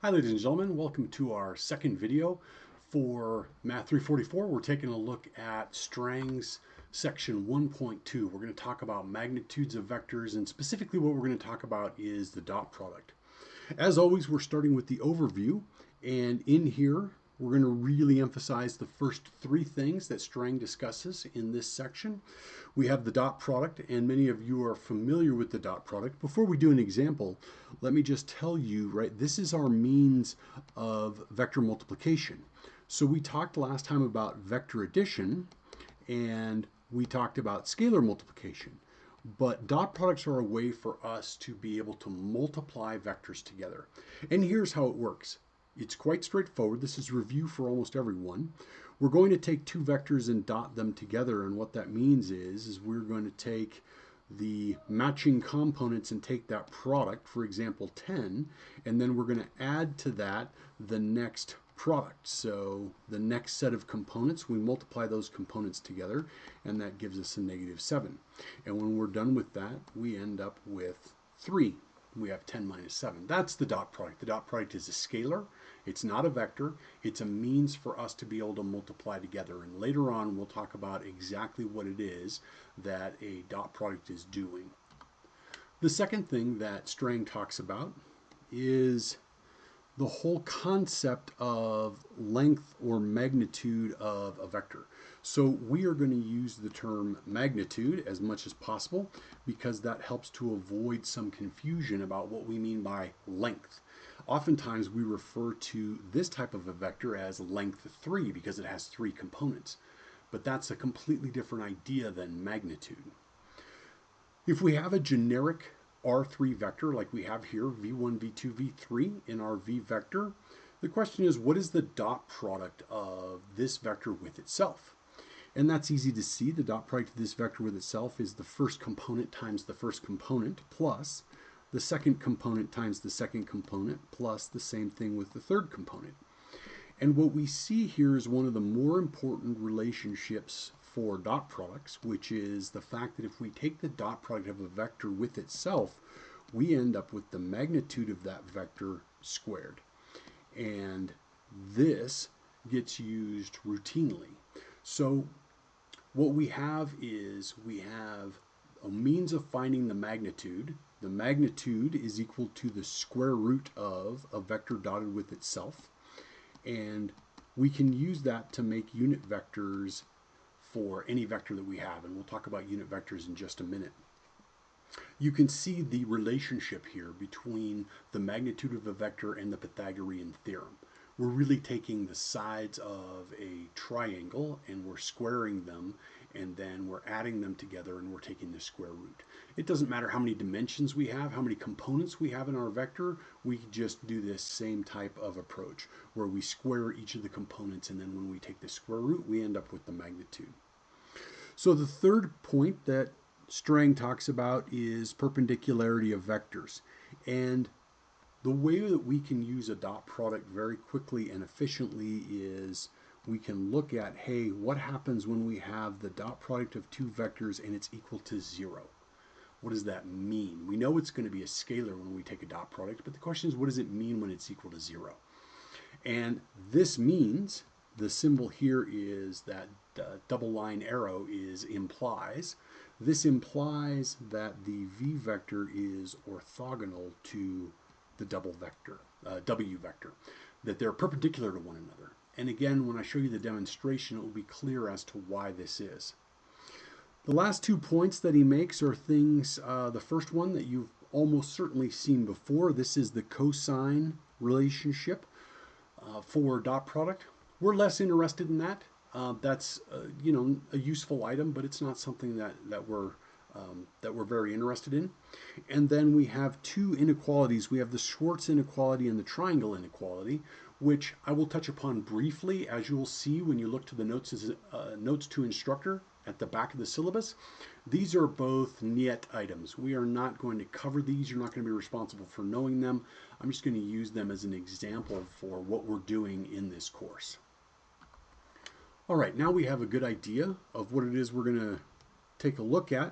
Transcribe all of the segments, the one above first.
Hi ladies and gentlemen, welcome to our second video for Math 344. We're taking a look at Strang's section 1.2. We're going to talk about magnitudes of vectors, and specifically what we're going to talk about is the dot product. As always, we're starting with the overview, and in here we're going to really emphasize the first three things that Strang discusses in this section. We have the dot product, and many of you are familiar with the dot product. Before we do an example, let me just tell you, right, this is our means of vector multiplication. So we talked last time about vector addition, and we talked about scalar multiplication. But dot products are a way for us to be able to multiply vectors together. And here's how it works. It's quite straightforward. This is review for almost everyone. We're going to take two vectors and dot them together, and what that means is we're going to take the matching components and take that product, for example 10, and then we're going to add to that the next product. So the next set of components, we multiply those components together, and that gives us a -7. And when we're done with that, we end up with 3. We have 10 minus 7. That's the dot product. The dot product is a scalar. It's not a vector. It's a means for us to be able to multiply together. And later on, we'll talk about exactly what it is that a dot product is doing. The second thing that Strang talks about is the whole concept of length or magnitude of a vector. So we are going to use the term magnitude as much as possible because that helps to avoid some confusion about what we mean by length. Oftentimes we refer to this type of a vector as length 3 because it has 3 components, but that's a completely different idea than magnitude. If we have a generic R3 vector like we have here, v1, v2, v3 in our v vector, the question is, what is the dot product of this vector with itself? And that's easy to see. The dot product of this vector with itself is the first component times the first component plus the second component times the second component plus the same thing with the third component. And what we see here is one of the more important relationships for dot products, which is the fact that if we take the dot product of a vector with itself, we end up with the magnitude of that vector squared. And this gets used routinely. So what we have is we have a means of finding the magnitude. The magnitude is equal to the square root of a vector dotted with itself. And we can use that to make unit vectors for any vector that we have, and we'll talk about unit vectors in just a minute. You can see the relationship here between the magnitude of a vector and the Pythagorean theorem. We're really taking the sides of a triangle and we're squaring them, and then we're adding them together and we're taking the square root. It doesn't matter how many dimensions we have, how many components we have in our vector, we just do this same type of approach where we square each of the components, and then when we take the square root, we end up with the magnitude. So the third point that Strang talks about is perpendicularity of vectors. And the way that we can use a dot product very quickly and efficiently is we can look at, hey, what happens when we have the dot product of two vectors and it's equal to 0? What does that mean? We know it's going to be a scalar when we take a dot product, but the question is, what does it mean when it's equal to 0? And this means, the symbol here is that double line arrow is implies. This implies that the v vector is orthogonal to the double vector, w vector, that they're perpendicular to one another. And again, when I show you the demonstration, it will be clear as to why this is. The last 2 points that he makes are things, the first one that you've almost certainly seen before. This is the cosine relationship for dot product. We're less interested in that. That's a useful item, but it's not something that we're very interested in. And then we have two inequalities. We have the Schwarz inequality and the triangle inequality, which I will touch upon briefly, as you'll see when you look to the notes to instructor at the back of the syllabus. These are both niet items. We are not going to cover these. You're not going to be responsible for knowing them. I'm just going to use them as an example for what we're doing in this course. All right, now we have a good idea of what it is we're going to take a look at.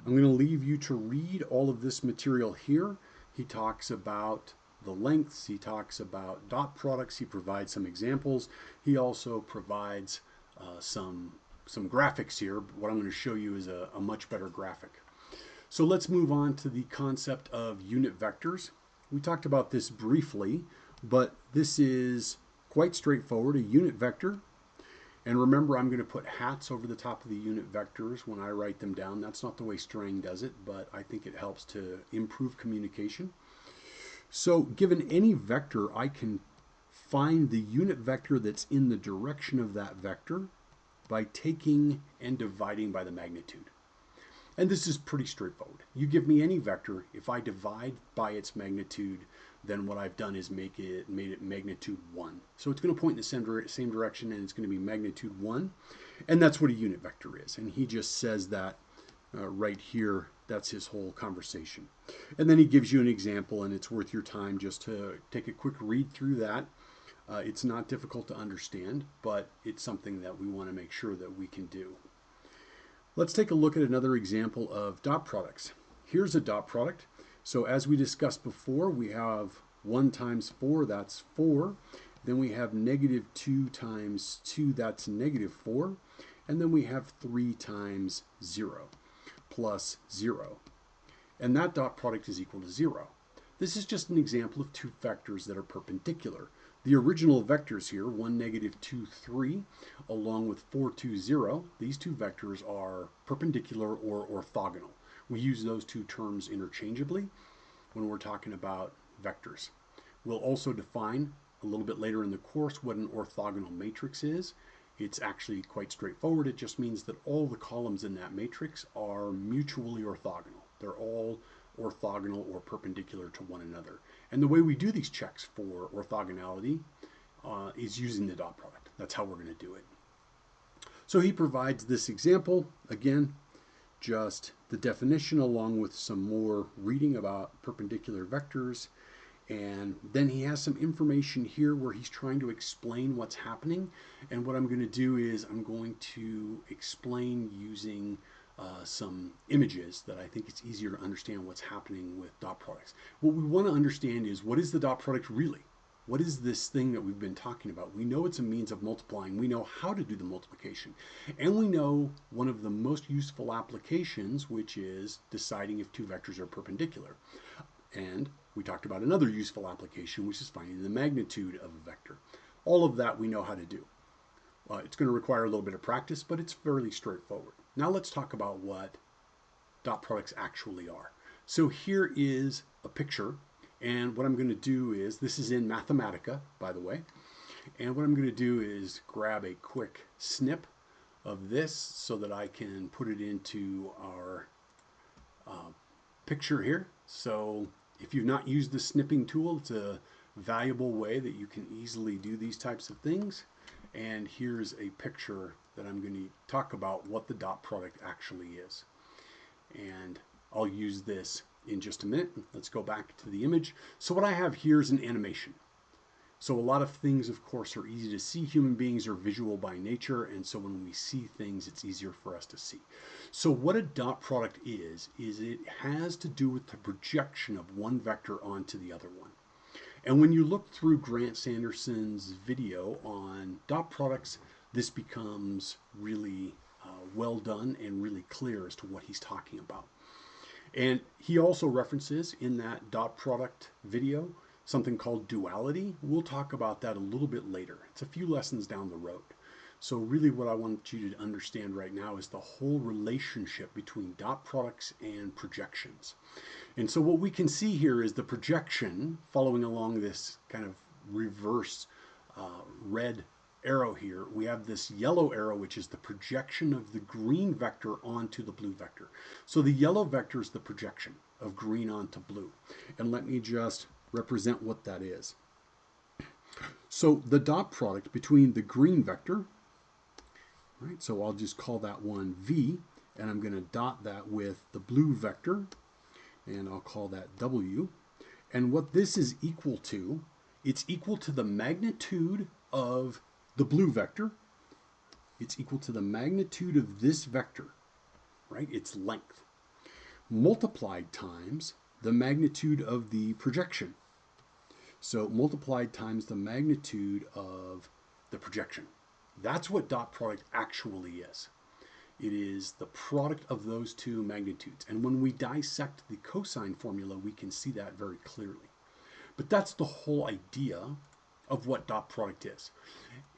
I'm going to leave you to read all of this material here. He talks about the lengths. He talks about dot products. He provides some examples. He also provides some graphics here. What I'm going to show you is a much better graphic. So let's move on to the concept of unit vectors. We talked about this briefly, but this is quite straightforward. A unit vector. And remember, I'm going to put hats over the top of the unit vectors when I write them down. That's not the way Strang does it, but I think it helps to improve communication. So given any vector, I can find the unit vector that's in the direction of that vector by taking and dividing by the magnitude. And this is pretty straightforward. You give me any vector, if I divide by its magnitude, then what I've done is made it magnitude 1. So it's going to point in the same direction, and it's going to be magnitude 1. And that's what a unit vector is. And he just says that right here. That's his whole conversation. And then he gives you an example, and it's worth your time just to take a quick read through that. It's not difficult to understand, but it's something that we want to make sure that we can do. Let's take a look at another example of dot products. Here's a dot product. So as we discussed before, we have 1 times 4, that's 4. Then we have negative 2 times 2, that's negative 4. And then we have 3 times 0 plus 0. And that dot product is equal to 0. This is just an example of 2 vectors that are perpendicular. The original vectors here, 1, negative 2, 3, along with 4, 2, 0, these 2 vectors are perpendicular or orthogonal. We use those 2 terms interchangeably when we're talking about vectors. We'll also define a little bit later in the course what an orthogonal matrix is. It's actually quite straightforward. It just means that all the columns in that matrix are mutually orthogonal. They're all orthogonal or perpendicular to one another. And the way we do these checks for orthogonality is using the dot product. That's how we're going to do it. So he provides this example. Again, just the definition along with some more reading about perpendicular vectors. And then he has some information here where he's trying to explain what's happening. And what I'm going to do is I'm going to explain using some images that I think it's easier to understand what's happening with dot products. What we want to understand is, what is the dot product really? What is this thing that we've been talking about? We know it's a means of multiplying. We know how to do the multiplication. And we know one of the most useful applications, which is deciding if 2 vectors are perpendicular. And we talked about another useful application, which is finding the magnitude of a vector. All of that we know how to do. It's going to require a little bit of practice, but it's fairly straightforward. Now let's talk about what dot products actually are. So here is a picture. And what I'm going to do is, this is in Mathematica, by the way. And what I'm going to do is grab a quick snip of this so that I can put it into our picture here. So if you've not used the snipping tool, it's a valuable way that you can easily do these types of things. And here's a picture that I'm going to talk about what the dot product actually is. And I'll use this in just a minute. Let's go back to the image. So what I have here is an animation. So a lot of things, of course, are easy to see. Human beings are visual by nature, and so when we see things, it's easier for us to see. So what a dot product is it has to do with the projection of one vector onto the other one. And when you look through Grant Sanderson's video on dot products, this becomes really well done and really clear as to what he's talking about. And he also references in that dot product video something called duality. We'll talk about that a little bit later. It's a few lessons down the road. So really what I want you to understand right now is the whole relationship between dot products and projections. And so what we can see here is the projection following along this kind of reverse red arrow here. We have this yellow arrow, which is the projection of the green vector onto the blue vector. So the yellow vector is the projection of green onto blue. And let me just represent what that is. So the dot product between the green vector, right? So I'll just call that one V, and I'm going to dot that with the blue vector, and I'll call that W. And what this is equal to, it's equal to the magnitude of the blue vector. It's equal to the magnitude of this vector, right? Its length, multiplied times the magnitude of the projection. So multiplied times the magnitude of the projection. That's what dot product actually is. It is the product of those two magnitudes. And when we dissect the cosine formula, we can see that very clearly. But that's the whole idea of what dot product is.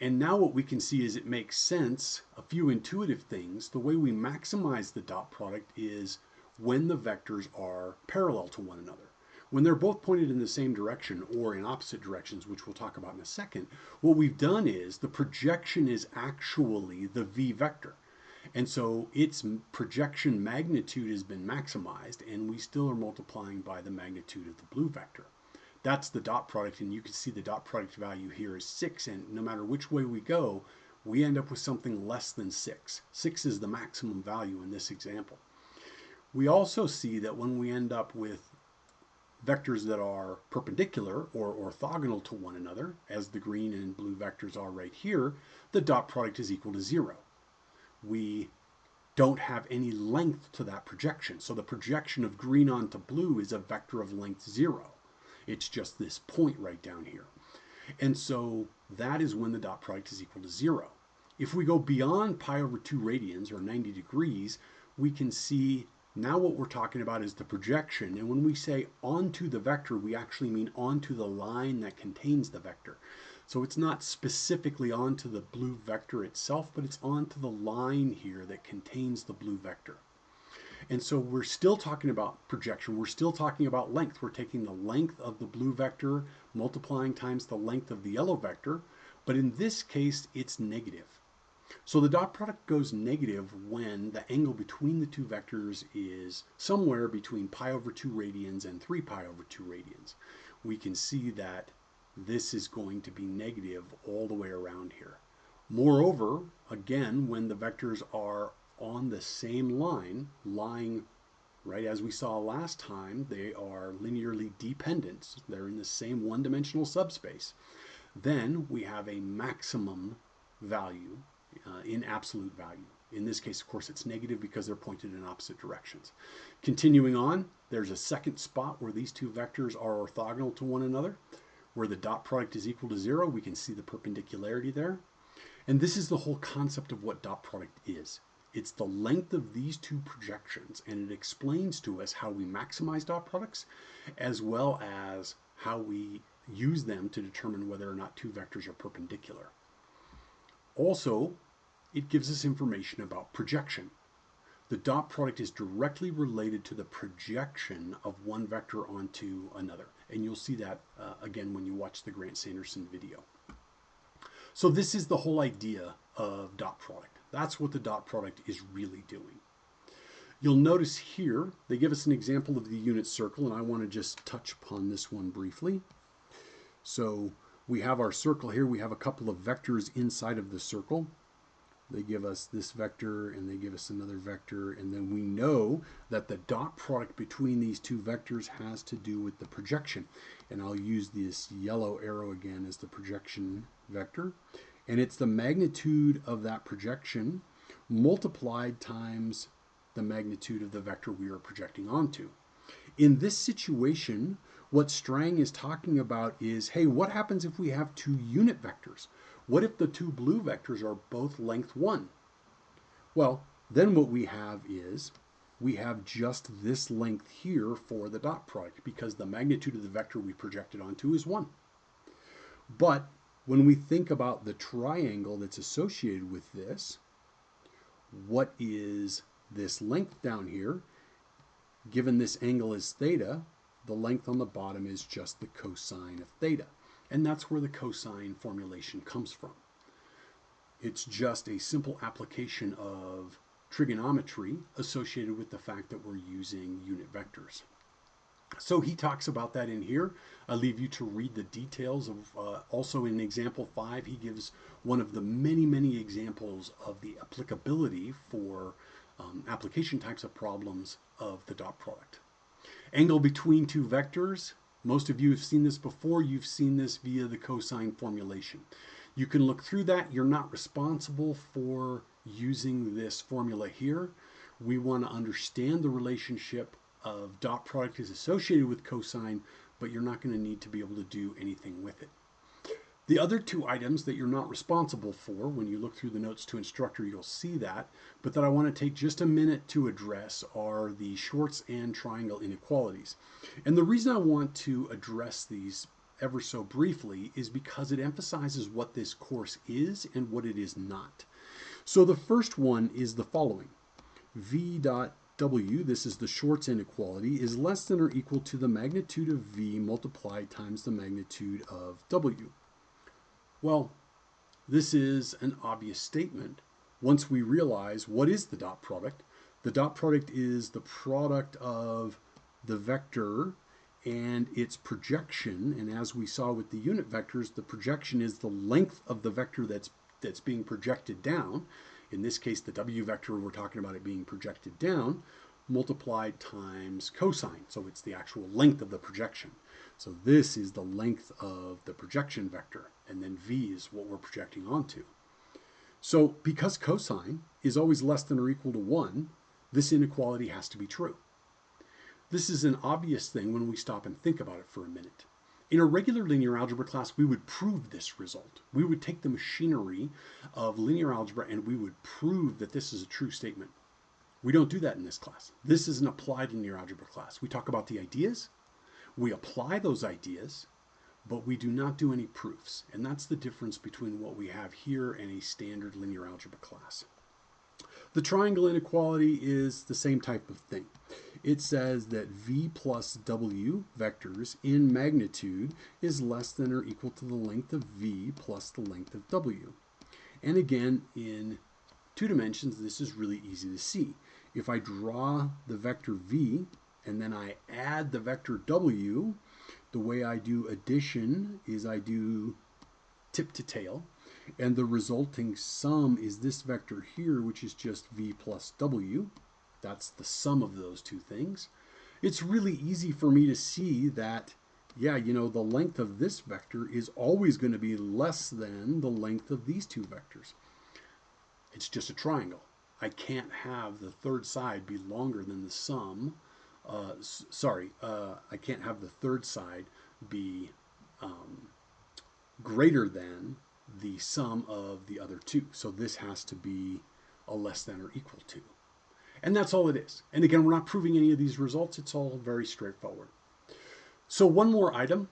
And now what we can see is it makes sense, a few intuitive things. The way we maximize the dot product is when the vectors are parallel to one another. When they're both pointed in the same direction or in opposite directions, which we'll talk about in a second, what we've done is the projection is actually the v vector. And so its projection magnitude has been maximized, and we still are multiplying by the magnitude of the blue vector. That's the dot product, and you can see the dot product value here is 6, and no matter which way we go, we end up with something less than 6. 6 is the maximum value in this example. We also see that when we end up with vectors that are perpendicular or orthogonal to one another, as the green and blue vectors are right here, the dot product is equal to 0. We don't have any length to that projection. So the projection of green onto blue is a vector of length 0. It's just this point right down here. And so that is when the dot product is equal to 0. If we go beyond pi over 2 radians or 90 degrees, we can see now what we're talking about is the projection. And when we say onto the vector, we actually mean onto the line that contains the vector. So it's not specifically onto the blue vector itself, but it's onto the line here that contains the blue vector. And so we're still talking about projection. We're still talking about length. We're taking the length of the blue vector, multiplying times the length of the yellow vector. But in this case, it's negative. So the dot product goes negative when the angle between the two vectors is somewhere between pi over 2 radians and 3 pi over 2 radians. We can see that this is going to be negative all the way around here. Moreover, again, when the vectors are on the same line, lying right as we saw last time, they are linearly dependent. They're in the same one-dimensional subspace. Then we have a maximum value in absolute value. In this case, of course, it's negative because they're pointed in opposite directions. Continuing on, there's a second spot where these two vectors are orthogonal to one another, where the dot product is equal to 0. We can see the perpendicularity there. And this is the whole concept of what dot product is. It's the length of these two projections, and it explains to us how we maximize dot products, as well as how we use them to determine whether or not two vectors are perpendicular. Also, it gives us information about projection. The dot product is directly related to the projection of one vector onto another. And you'll see that again when you watch the Grant Sanderson video. So this is the whole idea of dot product. That's what the dot product is really doing. You'll notice here, they give us an example of the unit circle, and I want to just touch upon this one briefly. So we have our circle here. We have a couple of vectors inside of the circle. They give us this vector, and they give us another vector, and then we know that the dot product between these two vectors has to do with the projection. And I'll use this yellow arrow again as the projection vector. And it's the magnitude of that projection multiplied times the magnitude of the vector we are projecting onto. In this situation, what Strang is talking about is, hey, what happens if we have two unit vectors? What if the two blue vectors are both length 1? Well, then what we have is, we have just this length here for the dot product because the magnitude of the vector we projected onto is 1. But when we think about the triangle that's associated with this, what is this length down here? Given this angle is theta, the length on the bottom is just the cosine of theta. And that's where the cosine formulation comes from. It's just a simple application of trigonometry associated with the fact that we're using unit vectors. So he talks about that in here. I leave you to read the details of, also in example 5, he gives one of the many examples of the applicability for application types of problems of the dot product. Angle between two vectors. Most of you have seen this before. You've seen this via the cosine formulation. You can look through that. You're not responsible for using this formula here. We want to understand the relationship of dot product is associated with cosine, but you're not going to need to be able to do anything with it. The other two items that you're not responsible for, when you look through the notes to instructor, you'll see that, but that I want to take just a minute to address are the Schwarz and triangle inequalities. And the reason I want to address these ever so briefly is because it emphasizes what this course is and what it is not. So the first one is the following. V dot W, this is the Schwarz inequality, is less than or equal to the magnitude of V multiplied times the magnitude of W. Well, this is an obvious statement once we realize what is the dot product. The dot product is the product of the vector and its projection, and as we saw with the unit vectors, the projection is the length of the vector that's being projected down. In this case, the W vector, we're talking about it being projected down, multiplied times cosine. So it's the actual length of the projection. So this is the length of the projection vector, and then V is what we're projecting onto. So because cosine is always less than or equal to 1, this inequality has to be true. This is an obvious thing when we stop and think about it for a minute. In a regular linear algebra class, we would prove this result. We would take the machinery of linear algebra and we would prove that this is a true statement. We don't do that in this class. This is an applied linear algebra class. We talk about the ideas, we apply those ideas, but we do not do any proofs. And that's the difference between what we have here and a standard linear algebra class. The triangle inequality is the same type of thing. It says that V plus W vectors in magnitude is less than or equal to the length of V plus the length of W. And again, in 2 dimensions, this is really easy to see. If I draw the vector V and then I add the vector W, the way I do addition is I do tip to tail, and the resulting sum is this vector here, which is just V plus W. That's the sum of those two things. It's really easy for me to see that, yeah, you know, the length of this vector is always going to be less than the length of these two vectors. It's just a triangle. I can't have the third side be longer than the sum. I can't have the third side be greater than the sum of the other two. So this has to be a less than or equal to. And that's all it is. And again, we're not proving any of these results. It's all very straightforward. So one more item.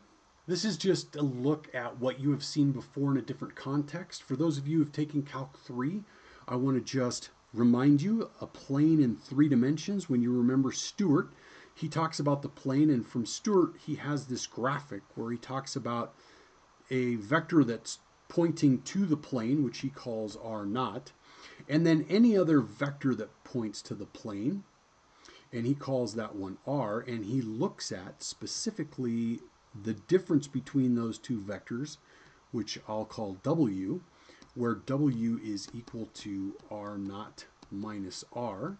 This is just a look at what you have seen before in a different context. For those of you who have taken Calc 3, I want to just remind you a plane in 3 dimensions. When you remember Stewart, he talks about the plane, and from Stewart, he has this graphic where he talks about a vector that's pointing to the plane, which he calls R naught, and then any other vector that points to the plane, and he calls that one R, and he looks at specifically the difference between those two vectors, which I'll call W, where W is equal to R naught minus R,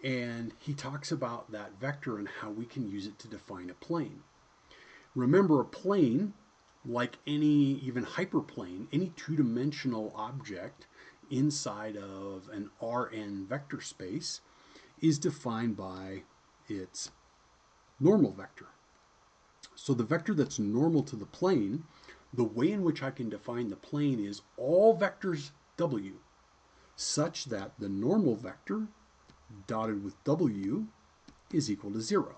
and he talks about that vector and how we can use it to define a plane. Remember, a plane, like any even hyperplane, any 2-dimensional object inside of an Rn vector space is defined by its normal vector. So the vector that's normal to the plane, the way in which I can define the plane is all vectors W, such that the normal vector dotted with W is equal to 0.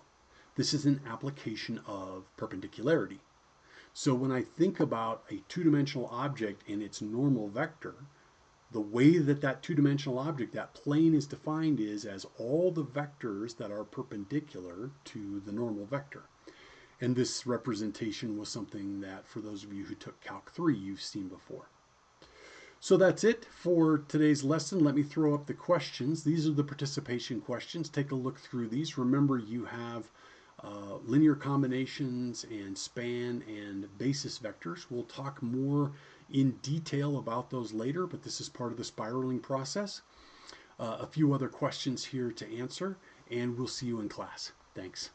This is an application of perpendicularity. So when I think about a 2-dimensional object and its normal vector, the way that that 2-dimensional object, that plane, is defined is as all the vectors that are perpendicular to the normal vector. And this representation was something that, for those of you who took Calc 3, you've seen before. So that's it for today's lesson. Let me throw up the questions. These are the participation questions. Take a look through these. Remember, you have linear combinations and span and basis vectors. We'll talk more in detail about those later, but this is part of the spiraling process. A few other questions here to answer, and we'll see you in class. Thanks.